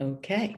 Okay.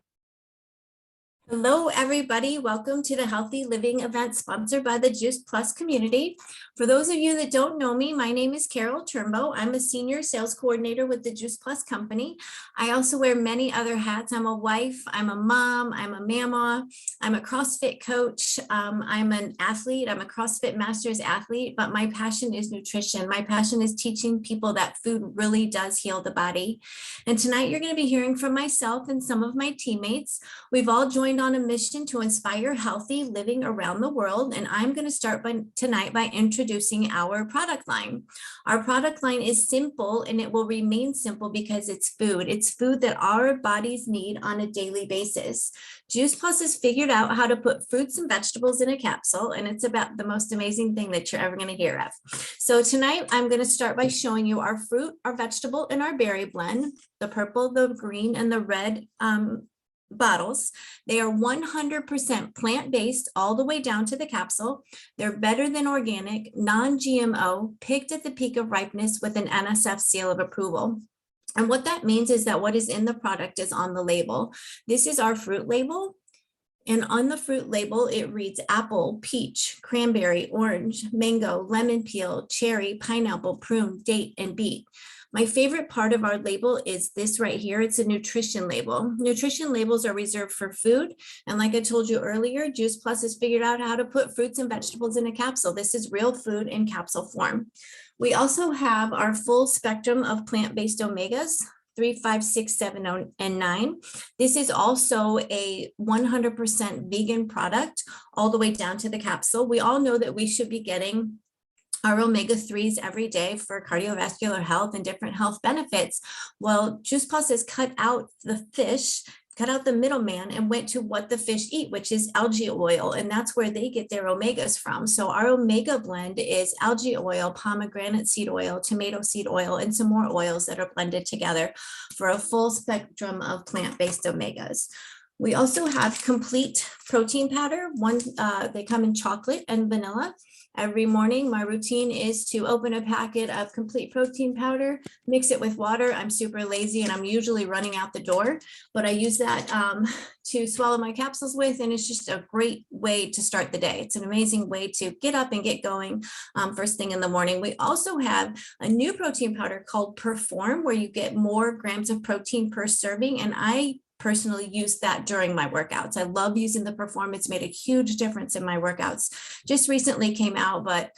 Hello, everybody. Welcome to the Healthy Living event sponsored by the Juice Plus community. For those of you that don't know me, my name is Carol Turnbow. I'm a senior sales coordinator with the Juice Plus company. I also wear many other hats. I'm a wife, I'm a mom, I'm a mama, I'm a CrossFit coach, I'm an athlete, I'm a CrossFit Masters athlete, but my passion is nutrition. My passion is teaching people that food really does heal the body. And tonight you're going to be hearing from myself and some of my teammates. We've all joined on a mission to inspire healthy living around the world. And I'm going to start tonight by introducing our product line. Our product line is simple and it will remain simple because it's food. It's food that our bodies need on a daily basis. Juice Plus has figured out how to put fruits and vegetables in a capsule, and it's about the most amazing thing that you're ever going to hear of. So tonight I'm going to start by showing you our fruit, our vegetable, and our berry blend, the purple, the green, and the red bottles. They are 100% plant-based all the way down to the capsule. They're better than organic, non-GMO, picked at the peak of ripeness with an NSF seal of approval. And what that means is that what is in the product is on the label. This is our fruit label. And on the fruit label, it reads apple, peach, cranberry, orange, mango, lemon peel, cherry, pineapple, prune, date, and beet. My favorite part of our label is this right here. It's a nutrition label. Nutrition labels are reserved for food. And like I told you earlier, Juice Plus has figured out how to put fruits and vegetables in a capsule. This is real food in capsule form. We also have our full spectrum of plant-based omegas, 3, 5, 6, 7, and 9. This is also a 100% vegan product all the way down to the capsule. We all know that we should be getting our omega-3s every day for cardiovascular health and different health benefits. Well, Juice Plus has cut out the fish, cut out the middleman, and went to what the fish eat, which is algae oil. And that's where they get their omegas from. So our omega blend is algae oil, pomegranate seed oil, tomato seed oil, and some more oils that are blended together for a full spectrum of plant-based omegas. We also have complete protein powder. They come in chocolate and vanilla. Every morning, my routine is to open a packet of complete protein powder, mix it with water. I'm super lazy and I'm usually running out the door, but I use that to swallow my capsules with, and it's just a great way to start the day. It's an amazing way to get up and get going first thing in the morning. We also have a new protein powder called Perform, where you get more grams of protein per serving, and I personally use that during my workouts. I love using the Perform. It's made a huge difference in my workouts. Just recently came out, but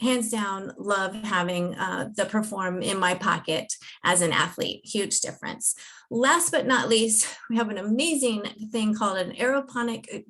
hands down, love having the Perform in my pocket as an athlete. Huge difference. Last but not least, we have an amazing thing called an aeroponic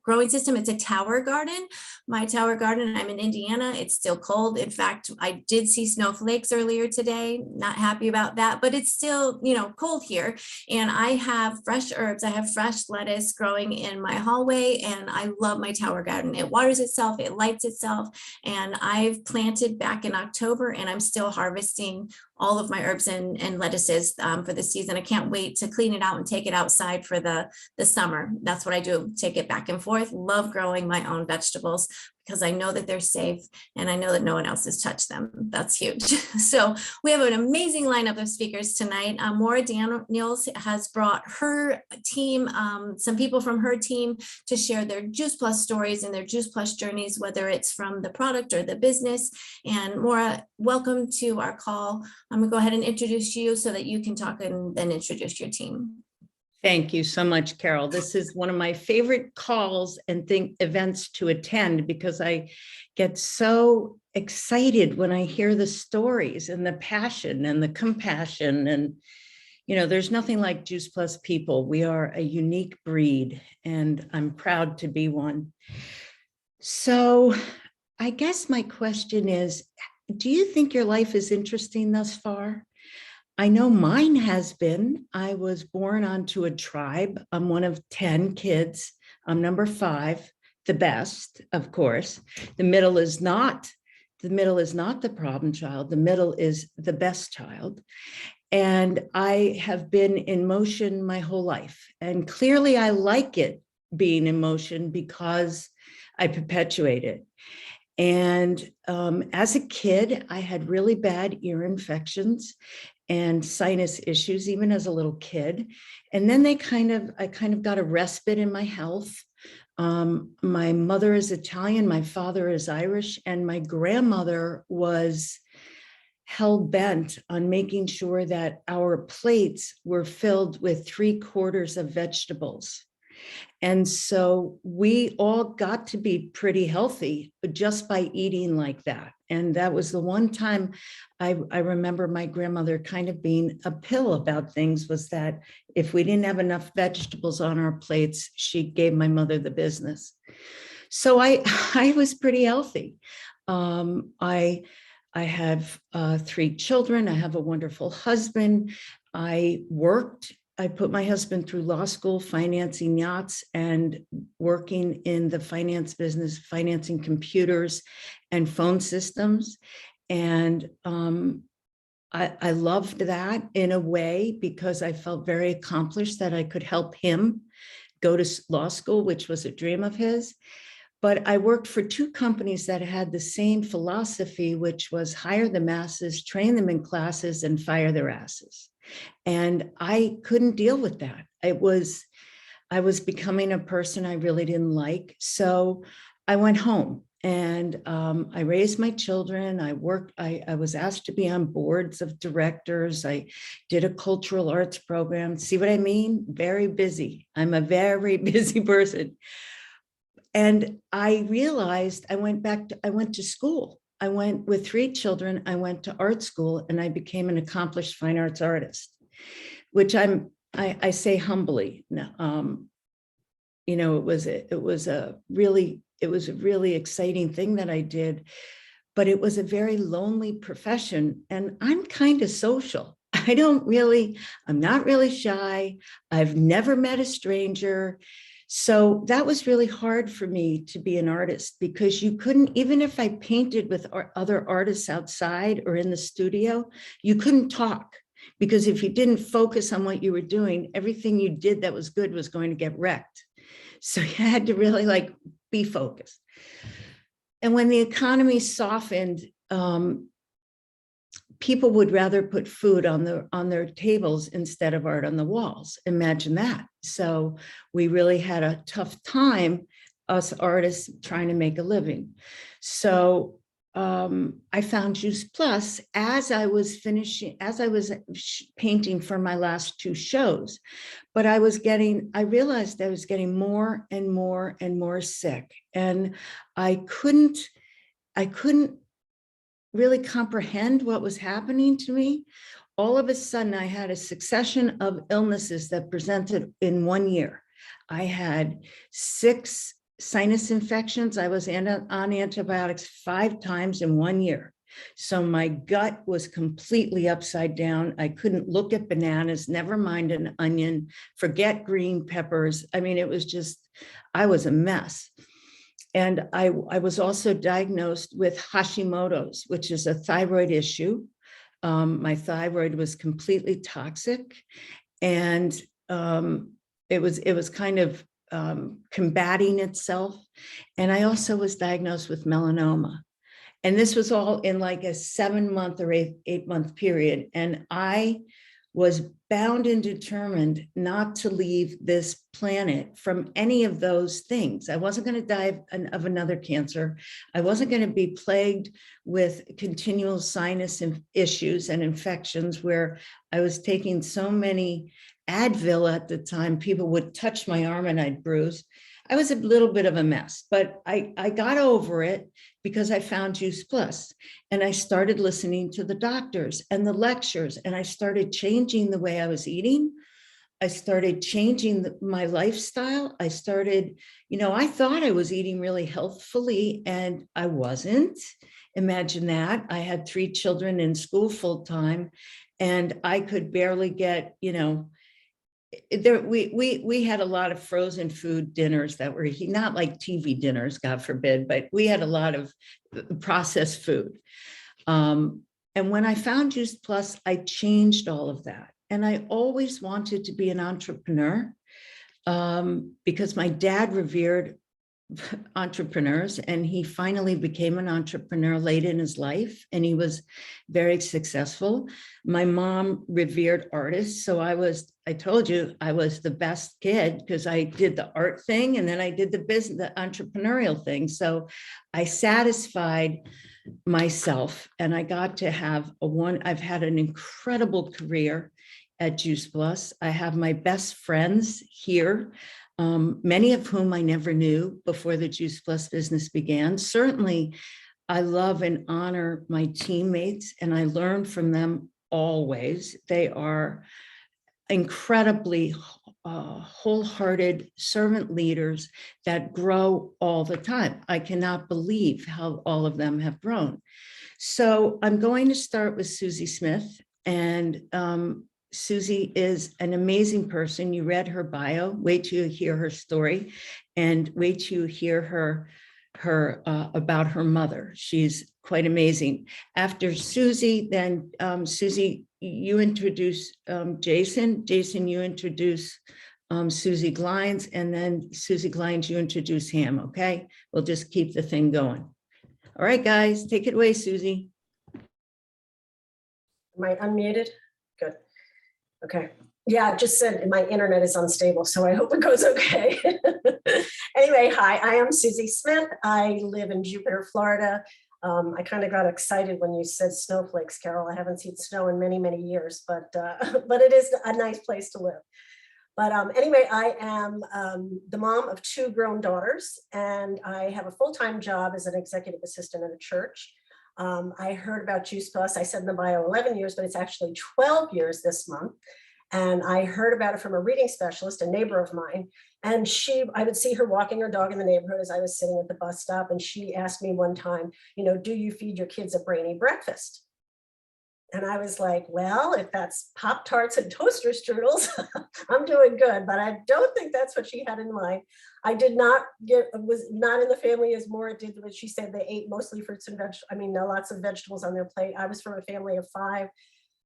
growing system. It's a tower garden. My tower garden, I'm in Indiana. It's still cold. In fact, I did see snowflakes earlier today. Not happy about that, but it's still, cold here. And I have fresh herbs. I have fresh lettuce growing in my hallway, and I love my tower garden. It waters itself, it lights itself, and I've planted back in October, and I'm still harvesting all of my herbs and lettuces for the season. I can't wait to clean it out and take it outside for the summer. That's what I do, take it back and forth. Love growing my own vegetables because I know that they're safe and I know that no one else has touched them. That's huge. So we have an amazing lineup of speakers tonight. Moira Daniells has brought her team, some people from her team, to share their Juice Plus stories and their Juice Plus journeys, whether it's from the product or the business. And Moira, welcome to our call. I'm gonna go ahead and introduce you so that you can talk and then introduce your team. Thank you so much, Carol. This is one of my favorite calls and events to attend because I get so excited when I hear the stories and the passion and the compassion. And, there's nothing like Juice Plus people. We are a unique breed, and I'm proud to be one. So I guess my question is, do you think your life is interesting thus far? I know mine has been. I was born onto a tribe. I'm one of 10 kids. I'm number 5, the best, of course. The middle is not the problem child. The middle is the best child. And I have been in motion my whole life. And clearly I like it being in motion because I perpetuate it. And as a kid, I had really bad ear infections. and sinus issues, even as a little kid. And then I kind of got a respite in my health. My mother is Italian, my father is Irish, and my grandmother was hell-bent on making sure that our plates were filled with 3/4 of vegetables. And so we all got to be pretty healthy just by eating like that. And that was the one time I remember my grandmother kind of being a pill about things, was that if we didn't have enough vegetables on our plates, she gave my mother the business. So I was pretty healthy. I have 3 children. I have a wonderful husband. I worked. I put my husband through law school, financing yachts and working in the finance business, financing computers and phone systems. And I loved that in a way, because I felt very accomplished that I could help him go to law school, which was a dream of his. But I worked for 2 companies that had the same philosophy, which was hire the masses, train them in classes, and fire their asses. And I couldn't deal with that. I was becoming a person I really didn't like. So I went home and I raised my children. I worked, I was asked to be on boards of directors. I did a cultural arts program. See what I mean? Very busy. I'm a very busy person. And I realized I went to school. I went with 3 children. I went to art school and I became an accomplished fine arts artist, which I say humbly. You know, it was a really exciting thing that I did, but it was a very lonely profession. And I'm kind of social. I'm not really shy. I've never met a stranger. So that was really hard for me to be an artist, because you couldn't, even if I painted with other artists outside or in the studio, you couldn't talk, because if you didn't focus on what you were doing, everything you did that was good was going to get wrecked. So you had to really be focused. And when the economy softened, people would rather put food on their tables instead of art on the walls. Imagine that. So we really had a tough time, us artists, trying to make a living. So I found Juice Plus as I was painting for my last 2 shows, but I realized I was getting more and more and more sick, and I couldn't really comprehend what was happening to me. All of a sudden, I had a succession of illnesses that presented in 1 year. I had 6 sinus infections. I was on antibiotics 5 times in 1 year. So my gut was completely upside down. I couldn't look at bananas, never mind an onion, forget green peppers. I mean, it was just, I was a mess. And I was also diagnosed with Hashimoto's, which is a thyroid issue. My thyroid was completely toxic, and it was kind of combating itself. And I also was diagnosed with melanoma. And this was all in like a 7-month or 8-month period. And I was bound and determined not to leave this planet from any of those things. I wasn't going to die of another cancer. I wasn't going to be plagued with continual sinus issues and infections, where I was taking so many Advil at the time. People would touch my arm and I'd bruise. I was a little bit of a mess, but I got over it because I found Juice Plus, and I started listening to the doctors and the lectures, and I started changing the way I was eating. I started changing my lifestyle. I started, I thought I was eating really healthfully, and I wasn't. Imagine that. I had 3 children in school full time, and I could barely get, we had a lot of frozen food dinners that were not like TV dinners, God forbid, but we had a lot of processed food. And when I found Juice Plus, I changed all of that. And I always wanted to be an entrepreneur, because my dad revered entrepreneurs, and he finally became an entrepreneur late in his life, and he was very successful. My mom revered artists, so I told you I was the best kid because I did the art thing and then I did the business, the entrepreneurial thing. So I satisfied myself, and I got to have I've had an incredible career at Juice Plus. I have my best friends here, many of whom I never knew before the Juice Plus business began. Certainly, I love and honor my teammates, and I learn from them always. They are incredibly wholehearted servant leaders that grow all the time. I cannot believe how all of them have grown. So I'm going to start with Susie Smith, and Susie is an amazing person. You read her bio. Wait till you hear her story, and wait till you hear her about her mother. She's quite amazing. After Susie, then Susie, you introduce Jason. Jason, you introduce Susie Glines, and then Susie Glines, you introduce him. Okay, we'll just keep the thing going. All right, guys, take it away, Susie. Am I unmuted? Good. Okay. Yeah, I just said my internet is unstable, so I hope it goes okay. Anyway, hi, I am Susie Smith. I live in Jupiter, Florida. I kind of got excited when you said snowflakes, Carol. I haven't seen snow in many, many years, but it is a nice place to live. But anyway, I am the mom of 2 grown daughters, and I have a full-time job as an executive assistant at a church. I heard about Juice Plus. I said in the bio 11 years, but it's actually 12 years this month. And I heard about it from a reading specialist, a neighbor of mine. And I would see her walking her dog in the neighborhood as I was sitting at the bus stop. And she asked me one time, do you feed your kids a brainy breakfast? And I was like, well, if that's Pop-Tarts and toaster strudels, I'm doing good. But I don't think that's what she had in mind. I was not in the family as Moira did, but she said they ate mostly fruits and vegetables. I mean, lots of vegetables on their plate. I was from a family of 5.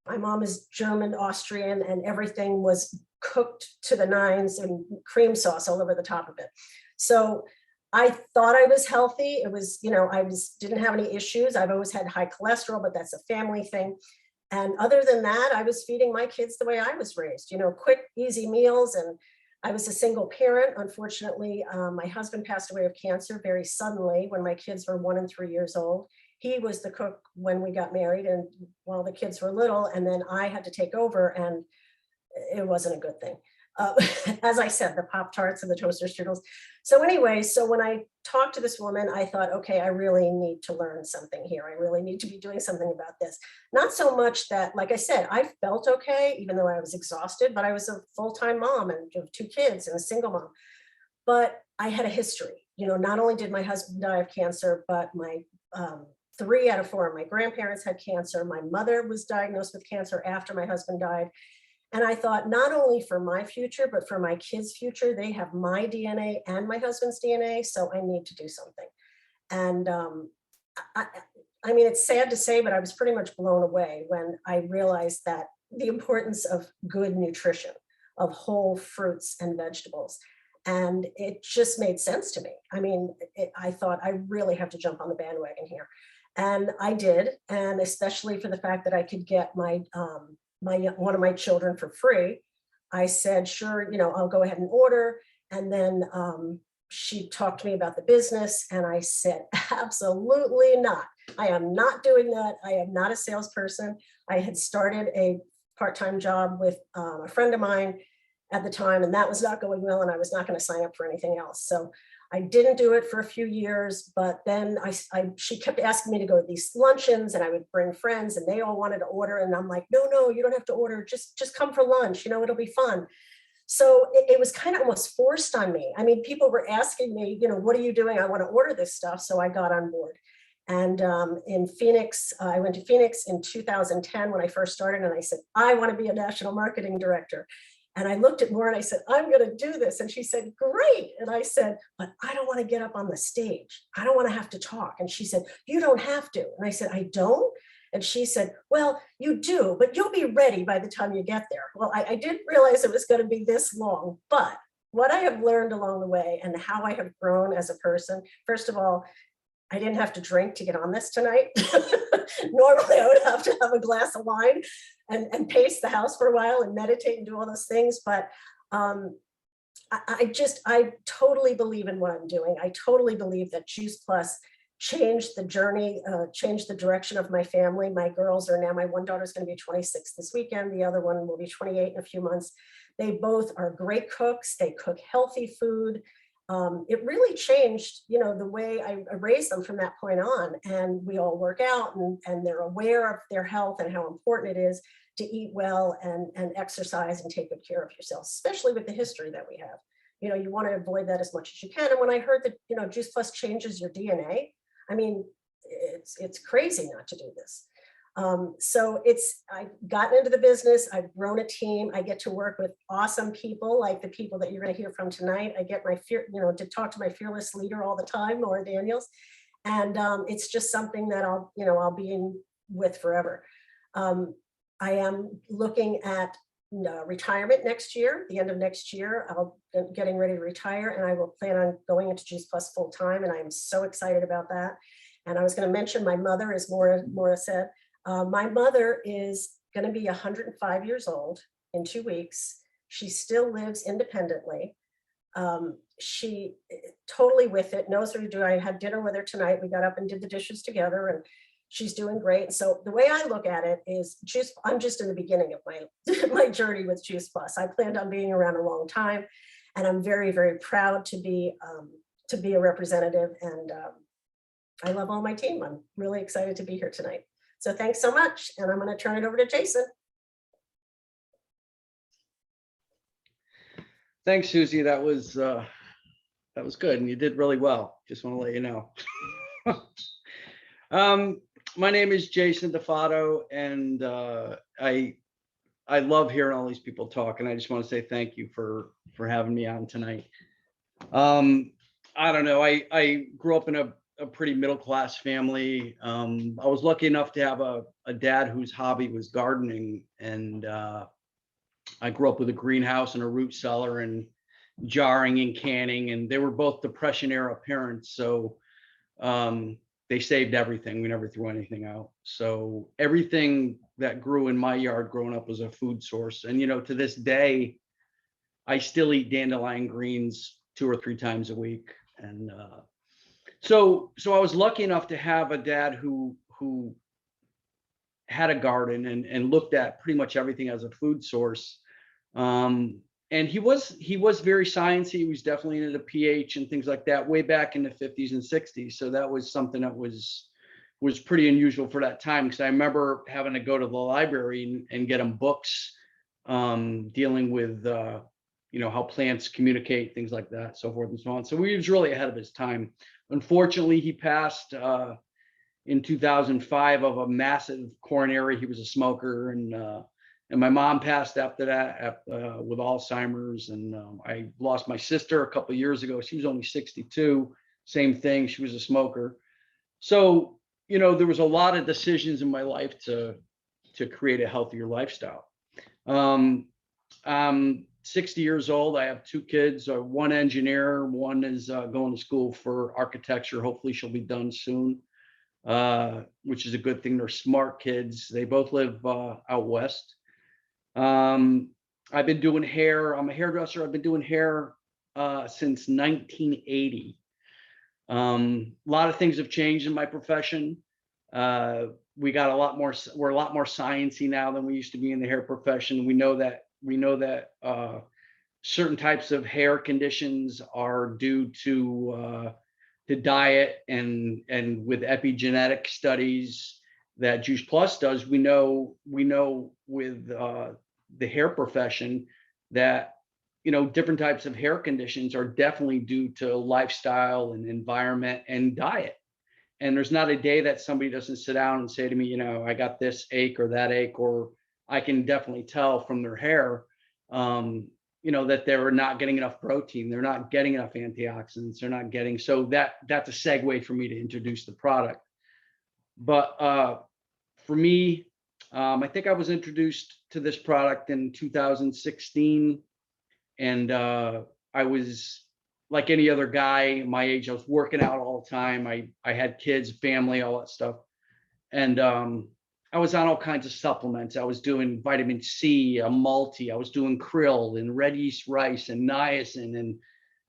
My mom is German, Austrian, and everything was cooked to the nines and cream sauce all over the top of it. So I thought I was healthy. It was, didn't have any issues. I've always had high cholesterol, but that's a family thing. And other than that, I was feeding my kids the way I was raised, quick, easy meals. And I was a single parent. Unfortunately, my husband passed away of cancer very suddenly when my kids were 1 and 3 years old. He was the cook when we got married and while the kids were little, and then I had to take over, and it wasn't a good thing. As I said, the Pop-Tarts and the toaster strudels. So anyway, when I talked to this woman, I thought, okay, I really need to learn something here. I really need to be doing something about this. Not so much that, like I said, I felt okay, even though I was exhausted, but I was a full-time mom and of 2 kids and a single mom. But I had a history. Not only did my husband die of cancer, but my 3 out of 4 of my grandparents had cancer. My mother was diagnosed with cancer after my husband died. And I thought, not only for my future, but for my kids' future, they have my DNA and my husband's DNA, so I need to do something. And I mean, it's sad to say, but I was pretty much blown away when I realized that the importance of good nutrition, of whole fruits and vegetables. And it just made sense to me. I mean, I thought I really have to jump on the bandwagon here. And I did, and especially for the fact that I could get my one of my children for free. I said, sure, I'll go ahead and order. And then she talked to me about the business, and I said, absolutely not. I am not doing that. I am not a salesperson. I had started a part-time job with a friend of mine at the time, and that was not going well, and I was not going to sign up for anything else. So I didn't do it for a few years, but then she kept asking me to go to these luncheons, and I would bring friends, and they all wanted to order. And I'm like, no, you don't have to order. Just come for lunch. It'll be fun. So it was kind of almost forced on me. I mean, people were asking me, what are you doing? I want to order this stuff. So I got on board. And in Phoenix, I went to Phoenix in 2010 when I first started, and I said, I want to be a national marketing director. And I looked at Moira and I said, I'm going to do this. And she said, great. And I said, but I don't want to get up on the stage. I don't want to have to talk. And she said, you don't have to. And I said, I don't. And she said, well, you do, but you'll be ready by the time you get there. Well, I didn't realize it was going to be this long, but what I have learned along the way and how I have grown as a person. First of all, I didn't have to drink to get on this tonight. Normally I would have to have a glass of wine and pace the house for a while and meditate and do all those things. But I totally believe in what I'm doing. I totally believe that Juice Plus changed the journey, changed the direction of my family. My girls are now, my one daughter's going to be 26 this weekend. The other one will be 28 in a few months. They both are great cooks. They cook healthy food. It really changed, the way I raised them from that point on. And we all work out and they're aware of their health and how important it is to eat well and exercise and take good care of yourself, especially with the history that we have. You want to avoid that as much as you can. And when I heard that, Juice Plus changes your DNA, I mean, it's crazy not to do this. So I've gotten into the business, I've grown a team, I get to work with awesome people like the people that you're going to hear from tonight. I get to talk to my fearless leader all the time, Moira Daniells. And it's just something that I'll be in with forever. I am looking at retirement next year, the end of next year. I'll getting ready to retire, and I will plan on going into Juice Plus full time. And I am so excited about that. And I was going to mention my mother, as Moira said. My mother is going to be 105 years old in 2 weeks. She still lives independently. She totally with it, knows what to do. I had dinner with her tonight. We got up and did the dishes together, and she's doing great. So the way I look at it is I'm just in the beginning of my journey with Juice Plus. I planned on being around a long time, and I'm very, very proud to be a representative. And I love all my team. I'm really excited to be here tonight. So thanks so much. And I'm going to turn it over to Jason. Thanks, Susie. That was good, and you did really well. Just want to let you know. My name is Jason Defado, and I love hearing all these people talk, and I just want to say thank you for having me on tonight. I don't know. I grew up in a pretty middle-class family. I was lucky enough to have a dad whose hobby was gardening, and I grew up with a greenhouse and a root cellar and jarring and canning, and they were both Depression era parents. So they saved everything. We never threw anything out. So everything that grew in my yard growing up was a food source. And, to this day, I still eat dandelion greens 2 or 3 times a week. And so I was lucky enough to have a dad who had a garden and looked at pretty much everything as a food source. And he was very sciencey. He was definitely into the pH and things like that way back in the 50s and 60s. So that was something that was pretty unusual for that time, because I remember having to go to the library and get him books dealing with how plants communicate, things like that, so forth and so on. So he was really ahead of his time. Unfortunately, he passed in 2005 of a massive coronary. He was a smoker, and my mom passed after that with Alzheimer's. And I lost my sister a couple of years ago. She was only 62. Same thing. She was a smoker. So, there was a lot of decisions in my life to create a healthier lifestyle. I'm 60 years old. I have 2 kids, one engineer, one is going to school for architecture. Hopefully she'll be done soon, which is a good thing. They're smart kids. They both live out west. I've been doing hair. I'm a hairdresser. I've been doing hair since 1980. A lot of things have changed in my profession. We're a lot more sciencey now than we used to be in the hair profession. We know that certain types of hair conditions are due to diet, and with epigenetic studies that Juice Plus does, we know with the hair profession that different types of hair conditions are definitely due to lifestyle and environment and diet. And there's not a day that somebody doesn't sit down and say to me, I got this ache or that ache, or I can definitely tell from their hair, that they're not getting enough protein, they're not getting enough antioxidants, they're not getting. So that's a segue for me to introduce the product. But for me, I think I was introduced to this product in 2016, and I was like any other guy my age. I was working out all the time. I had kids, family, all that stuff. And I was on all kinds of supplements. I was doing vitamin C, a multi. I was doing krill and red yeast rice and niacin and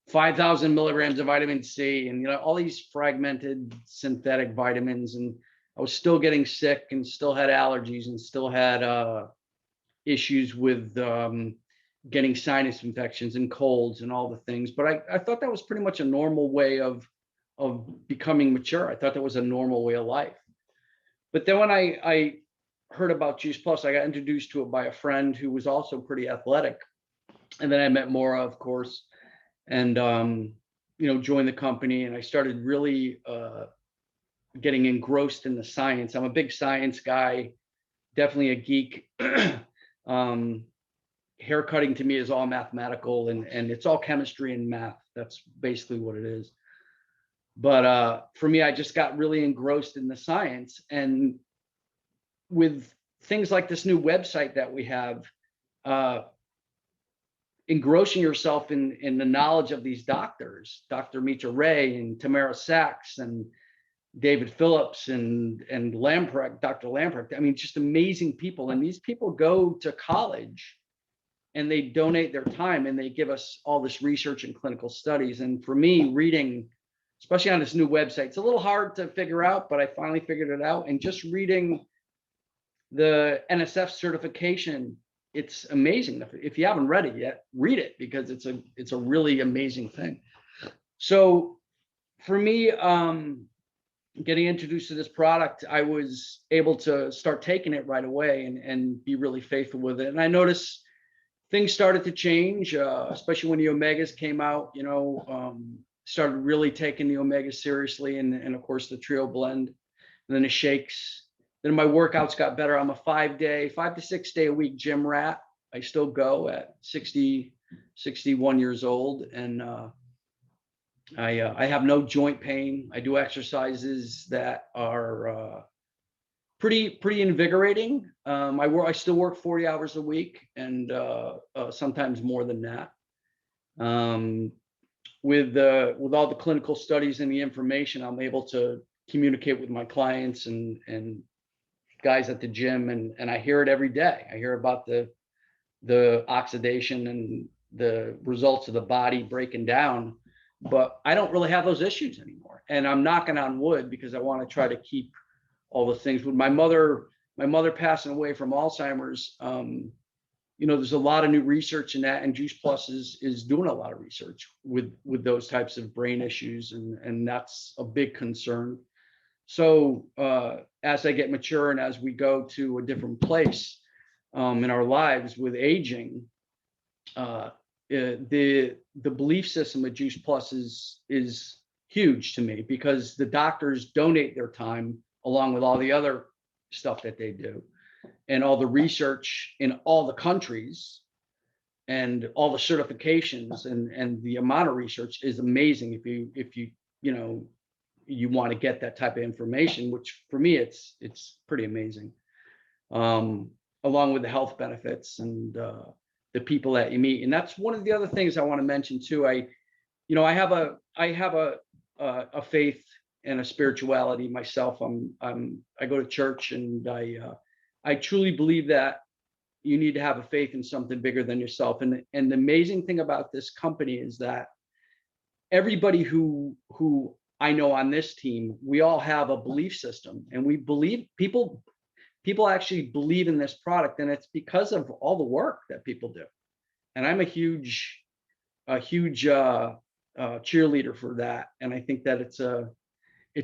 5,000 milligrams of vitamin C and, you know, all these fragmented synthetic vitamins. And I was still getting sick and still had allergies and still had issues with getting sinus infections and colds and all the things. But I thought that was pretty much a normal way of becoming mature. I thought that was a normal way of life. But then when I heard about Juice Plus, I got introduced to it by a friend who was also pretty athletic. And then I met Moira, of course, and, you know, joined the company. And I started really getting engrossed in the science. I'm a big science guy, definitely a geek. Hair cutting to me is all mathematical and it's all chemistry and math. That's basically what it is. But for me, I just got really engrossed in the science. And with things like this new website that we have, engrossing yourself in the knowledge of these doctors, Dr. Mitra Ray and Tamara Sachs and David Phillips and Lamprecht, Dr. Lamprecht. I mean, just amazing people. And these people go to college and they donate their time and they give us all this research and clinical studies. And for me, reading, especially on this new website, it's a little hard to figure out, but I finally figured it out. And just reading the NSF certification, it's amazing. If you haven't read it yet, read it because it's a really amazing thing. So for me, getting introduced to this product, I was able to start taking it right away and be really faithful with it. And I noticed things started to change, especially when the Omegas came out, you know, started really taking the Omegas seriously. And of course the Trio Blend, and then the shakes. Then my workouts got better. I'm a 5 to 6 day a week gym rat. I still go at 60, 61 years old. And I have no joint pain. I do exercises that are pretty invigorating. I still work 40 hours a week and sometimes more than that. With all the clinical studies and the information, I'm able to communicate with my clients and guys at the gym, and I hear it every day. I hear about the oxidation and the results of the body breaking down, but I don't really have those issues anymore. And I'm knocking on wood because I want to try to keep all the things. With my mother passing away from Alzheimer's, you know, there's a lot of new research in that, and Juice Plus is doing a lot of research with those types of brain issues, and that's a big concern. So as I get mature and as we go to a different place in our lives with aging, the belief system of Juice Plus is huge to me because the doctors donate their time along with all the other stuff that they do and all the research in all the countries and all the certifications and the amount of research is amazing if you want to get that type of information, which for me it's pretty amazing, along with the health benefits and the people that you meet. And that's one of the other things I want to mention too. I have a faith and a spirituality myself. I go to church, and I truly believe that you need to have a faith in something bigger than yourself. And the amazing thing about this company is that everybody who I know on this team, we all have a belief system, and we believe people actually believe in this product, and it's because of all the work that people do. And I'm a huge cheerleader for that. And I think that it's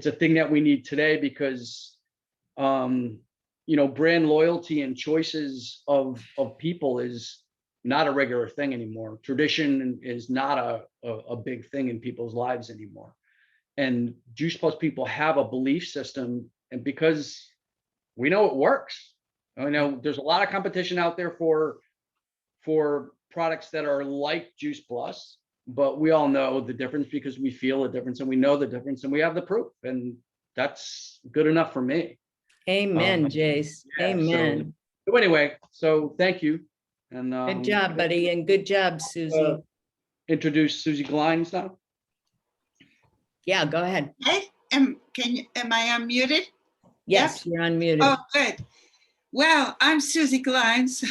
a thing that we need today because, brand loyalty and choices of people is not a regular thing anymore. Tradition is not a big thing in people's lives anymore. And Juice Plus people have a belief system, and because we know it works. I know there's a lot of competition out there for products that are like Juice Plus, but we all know the difference because we feel the difference and we know the difference and we have the proof, and that's good enough for me. Amen, Jace. Yeah, Amen. So anyway, so thank you. And Good job, buddy, and good job, Susie. introduce Susie Glines now. Yeah, go ahead. Am I unmuted? Yes, you're unmuted. Oh, good. Well, I'm Susie Glines.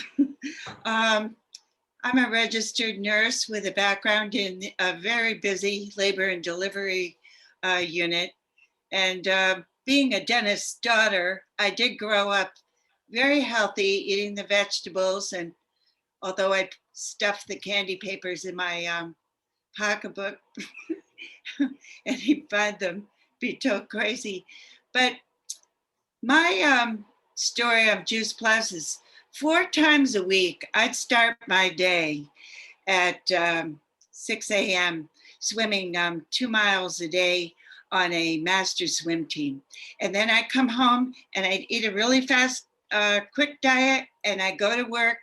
I'm a registered nurse with a background in a very busy labor and delivery unit. And being a dentist's daughter, I did grow up very healthy, eating the vegetables. And although I stuffed the candy papers in my pocketbook, and he'd find them, be so crazy. But my story of Juice Plus is 4 times a week, I'd start my day at 6 a.m. swimming 2 miles a day on a master swim team. And then I'd come home and I'd eat a really fast, quick diet, and I'd go to work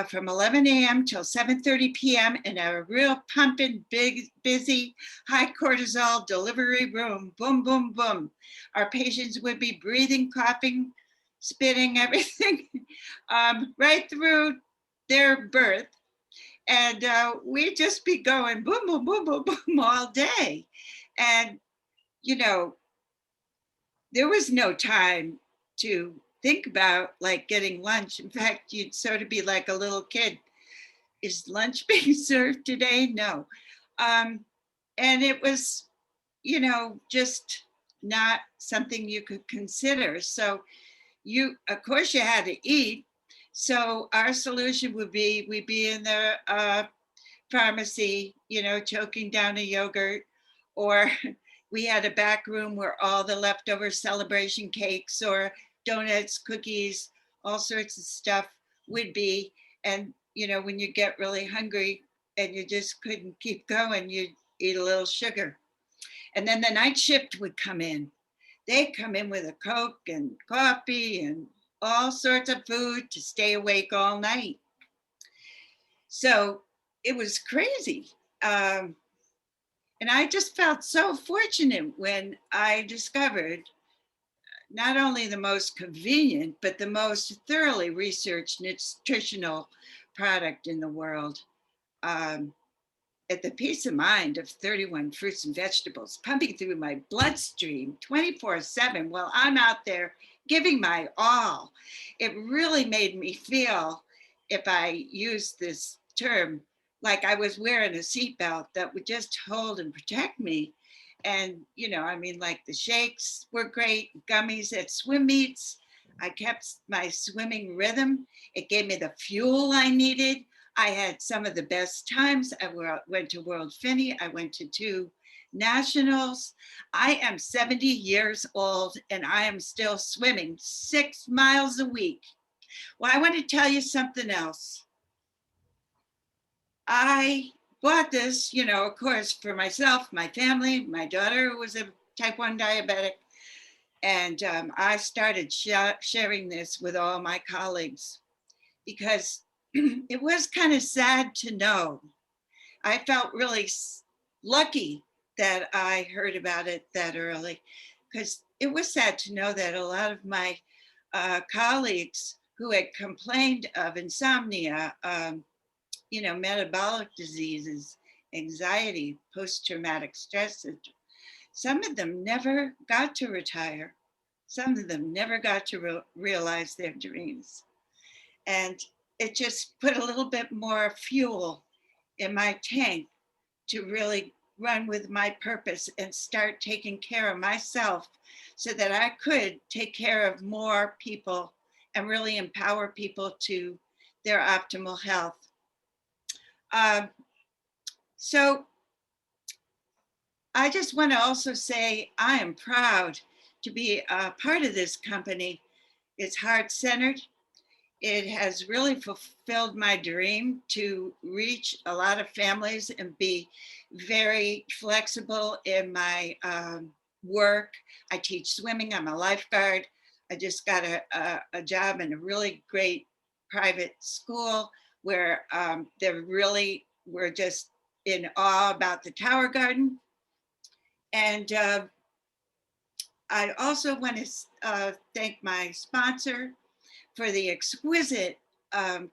from 11 a.m. till 7:30 p.m. in a real pumping, big, busy, high cortisol delivery room. Boom, boom, boom. Our patients would be breathing, coughing, spitting, everything right through their birth. And we'd just be going boom, boom, boom, boom, boom all day. And, you know, there was no time to think about like getting lunch. In fact, you'd sort of be like a little kid. Is lunch being served today? No. And it was, you know, just not something you could consider. So of course you had to eat. So our solution would be, we'd be in the pharmacy, you know, choking down a yogurt, or we had a back room where all the leftover celebration cakes or donuts, cookies, all sorts of stuff would be. And, you know, when you get really hungry and you just couldn't keep going, you'd eat a little sugar. And then the night shift would come in. They'd come in with a Coke and coffee and all sorts of food to stay awake all night. So it was crazy. And I just felt so fortunate when I discovered not only the most convenient, but the most thoroughly researched nutritional product in the world. At the peace of mind of 31 fruits and vegetables pumping through my bloodstream 24/7 while I'm out there giving my all. It really made me feel, if I use this term, like I was wearing a seatbelt that would just hold and protect me. And, you know, I mean, like the shakes were great, gummies at swim meets. I kept my swimming rhythm. It gave me the fuel I needed. I had some of the best times. I went to World Finny. I went to 2 nationals. I am 70 years old and I am still swimming 6 miles a week. Well, I want to tell you something else. I bought this, you know, of course, for myself, my family. My daughter was a type 1 diabetic. And I started sharing this with all my colleagues because it was kind of sad to know. I felt really lucky that I heard about it that early, because it was sad to know that a lot of my colleagues who had complained of insomnia, you know, metabolic diseases, anxiety, post-traumatic stress syndrome, some of them never got to retire. Some of them never got to realize their dreams. And it just put a little bit more fuel in my tank to really run with my purpose and start taking care of myself so that I could take care of more people and really empower people to their optimal health. So I just want to also say I am proud to be a part of this company. It's heart-centered. It has really fulfilled my dream to reach a lot of families and be very flexible in my work. I teach swimming. I'm a lifeguard. I just got a job in a really great private school where we're just in awe about the Tower Garden. And I also want to thank my sponsor for the exquisite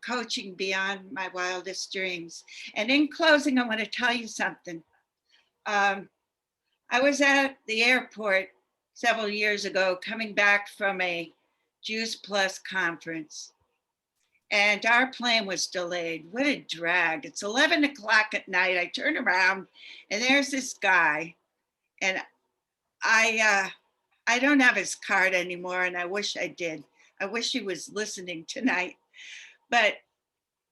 coaching beyond my wildest dreams. And in closing, I want to tell you something. I was at the airport several years ago coming back from a Juice Plus conference, and our plane was delayed. What a drag. It's 11 o'clock at night. I turn around and there's this guy, and I don't have his card anymore, and I wish I did. I wish he was listening tonight. But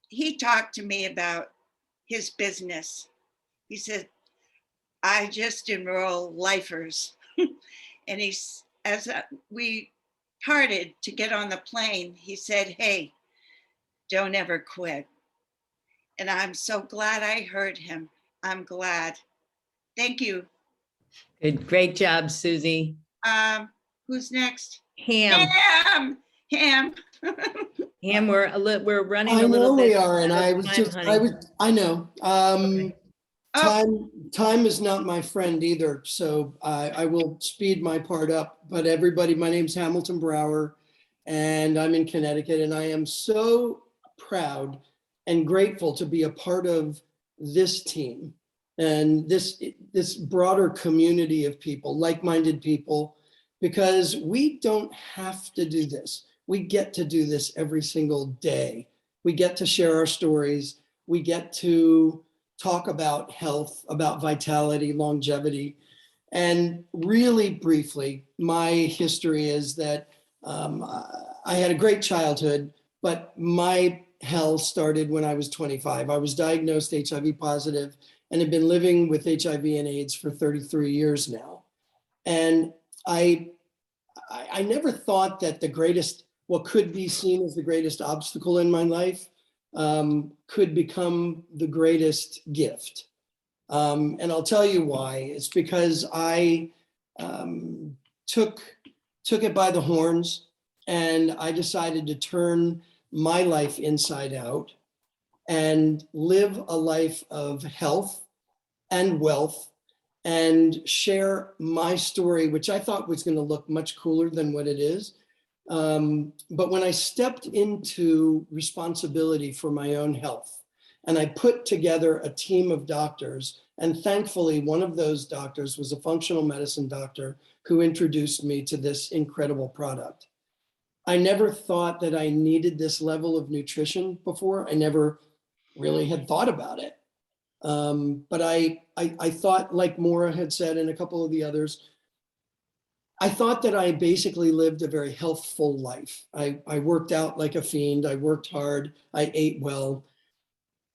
he talked to me about his business. He said, I just enroll lifers. And as we parted to get on the plane, he said, hey, don't ever quit. And I'm so glad I heard him. I'm glad. Thank you. Good, great job, Susie. Who's next? Ham, Ham. we're running I a little know bit. we are, and out I of was time, just, honey. I know. Okay. Oh. Time is not my friend either, so I will speed my part up. But everybody, my name's Hamilton Brower, and I'm in Connecticut, and I am so proud and grateful to be a part of this team and this broader community of people, like-minded people, because we don't have to do this. We get to do this every single day. We get to share our stories. We get to talk about health, about vitality, longevity. And really briefly, my history is that I had a great childhood, but my hell started when I was 25. I was diagnosed HIV positive and have been living with HIV and AIDS for 33 years now. And I never thought that what could be seen as the greatest obstacle in my life could become the greatest gift. And I'll tell you why. It's because I took it by the horns, and I decided to turn my life inside out and live a life of health and wealth and share my story, which I thought was going to look much cooler than what it is. But when I stepped into responsibility for my own health, and I put together a team of doctors, and thankfully one of those doctors was a functional medicine doctor who introduced me to this incredible product. I never thought that I needed this level of nutrition before. I never really had thought about it. But I thought, like Moira had said, and a couple of the others, I thought that I basically lived a very healthful life. I worked out like a fiend. I worked hard. I ate well.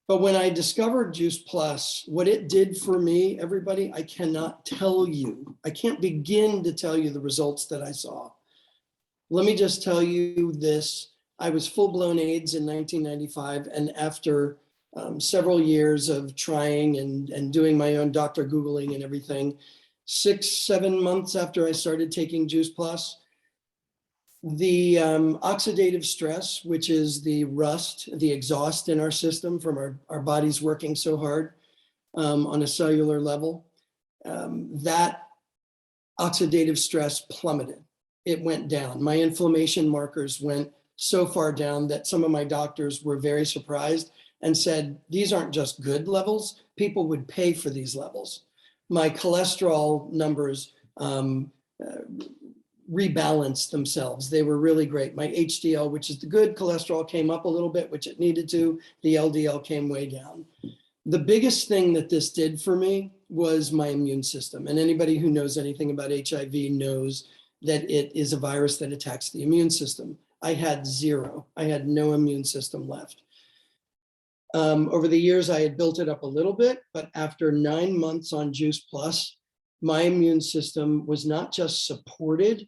But when I discovered Juice Plus, what it did for me, everybody, I cannot tell you. I can't begin to tell you the results that I saw. Let me just tell you this. I was full-blown AIDS in 1995. And after several years of trying and doing my own doctor Googling and everything, 6-7 months after I started taking Juice Plus, the oxidative stress, which is the rust, the exhaust in our system from our bodies working so hard on a cellular level, that oxidative stress plummeted. It went down. My inflammation markers went so far down that some of my doctors were very surprised and said, these aren't just good levels, people would pay for these levels. My cholesterol numbers rebalanced themselves. They were really great. My HDL, which is the good cholesterol, came up a little bit, which it needed to. The LDL came way down. The biggest thing that this did for me was my immune system. And anybody who knows anything about HIV knows that it is a virus that attacks the immune system. I had zero. I had no immune system left. Over the years, I had built it up a little bit, but after 9 months on Juice Plus, my immune system was not just supported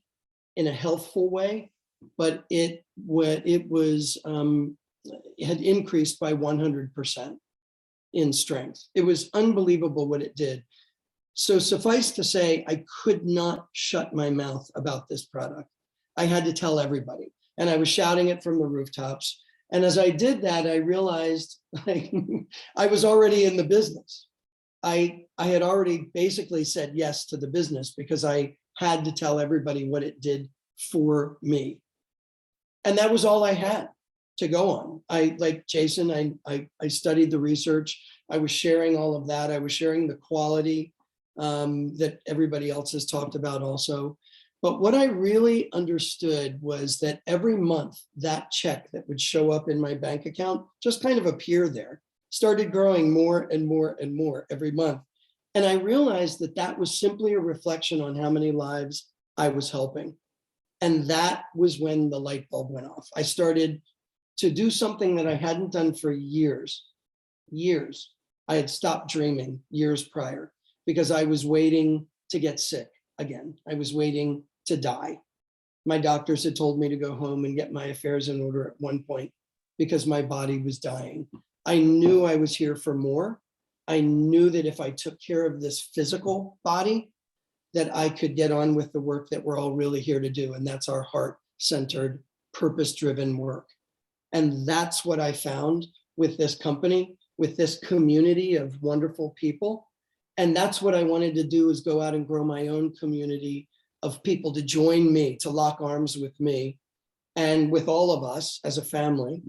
in a healthful way, but it had increased by 100% in strength. It was unbelievable what it did. So suffice to say, I could not shut my mouth about this product. I had to tell everybody, and I was shouting it from the rooftops. And as I did that, I realized I was already in the business. I had already basically said yes to the business because I had to tell everybody what it did for me. And that was all I had, to go on. I, like Jason, I studied the research. I was sharing all of that. I was sharing the quality that everybody else has talked about also. But what I really understood was that every month that check that would show up in my bank account just kind of appear there, started growing more and more and more every month. And I realized that that was simply a reflection on how many lives I was helping. And that was when the light bulb went off. I started to do something that I hadn't done for years. I had stopped dreaming years prior because I was waiting to get sick again. I was waiting to die. My doctors had told me to go home and get my affairs in order at one point because my body was dying. I knew I was here for more. I knew that if I took care of this physical body, that I could get on with the work that we're all really here to do. And that's our heart-centered, purpose-driven work. And that's what I found with this company, with this community of wonderful people. And that's what I wanted to do, is go out and grow my own community of people to join me, to lock arms with me and with all of us as a family,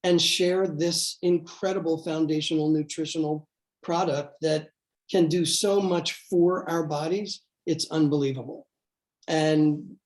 and share this incredible foundational nutritional product that can do so much for our bodies. It's unbelievable. And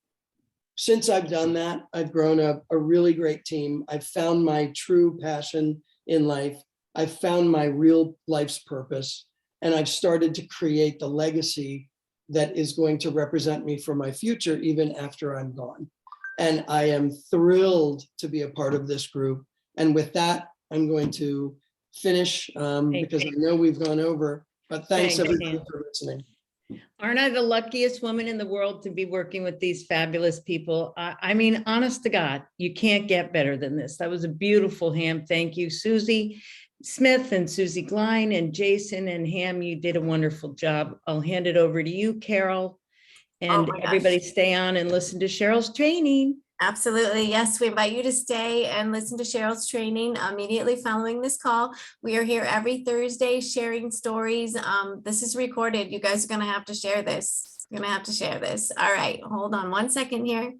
since I've done that, I've grown up a really great team. I've found my true passion in life. I've found my real life's purpose. And I've started to create the legacy that is going to represent me for my future, even after I'm gone. And I am thrilled to be a part of this group. And with that, I'm going to finish because I know we've gone over, but thanks everybody for listening. Aren't I the luckiest woman in the world to be working with these fabulous people? I mean, honest to God, you can't get better than this. That was a beautiful Ham. Thank you, Susie Smith and Susie Glines and Jason and Ham. You did a wonderful job. I'll hand it over to you, Carol. And everybody stay on and listen to Cheryl's training. Absolutely. Yes, we invite you to stay and listen to Cheryl's training immediately following this call. We are here every Thursday sharing stories. This is recorded. You guys are going to have to share this. You're going to have to share this. All right. Hold on one second here.